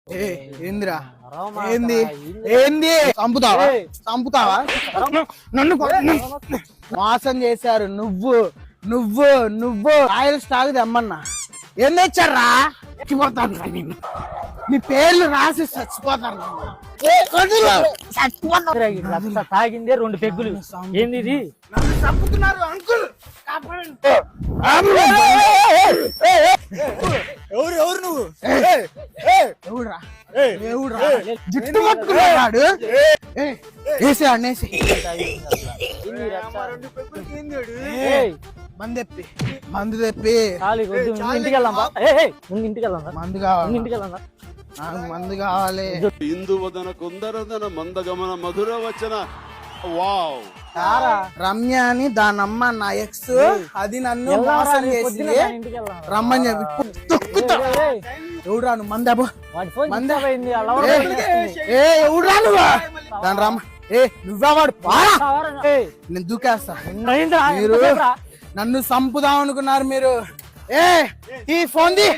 ఏందిరా ఏంది ఏంది చంపుతావా చంపుతావా నన్ను మోసం చేశారు నువ్వు నువ్వు నువ్వు ఆయిల్ స్టాక్ తెమ్మన్నా ఏం తెచ్చారా చచ్చిపోతాను నేను నీ పేర్లు రాసి చచ్చిపోతాను తాగిందే 2 పెగ్గులు ఏంది ఇది నన్ను చంపుతున్నారు అంకుల్ ఎవరు ఎవరు నువ్వు ఎవడురా ఎవడురా జుట్టు పట్టుకున్నాడు వేసి అన్నేసి మందు తెప్పి మందు తెప్పి ఇంటికి వెళ్దాం మందు కావాలి ఇంటికి వెళ్దాం నాకు మందు కావాలి ఇందువదన కుందరదన మందగమన మధుర వచన వావ్ రమ్య అని దానమ్మ నా ఎక్స్ అది నన్ను మోసం చేసి రమ్మని చెప్పి తొక్కుతా ఎవడురా నువ్వు మందబో ఎవడురా నువ్వు దాని రమ్మ నువ్వా వాడు నేను దూకేస్తా మీరు నన్ను చంపుదాం అనుకున్నారు మీరు ఈ ఫోన్ ది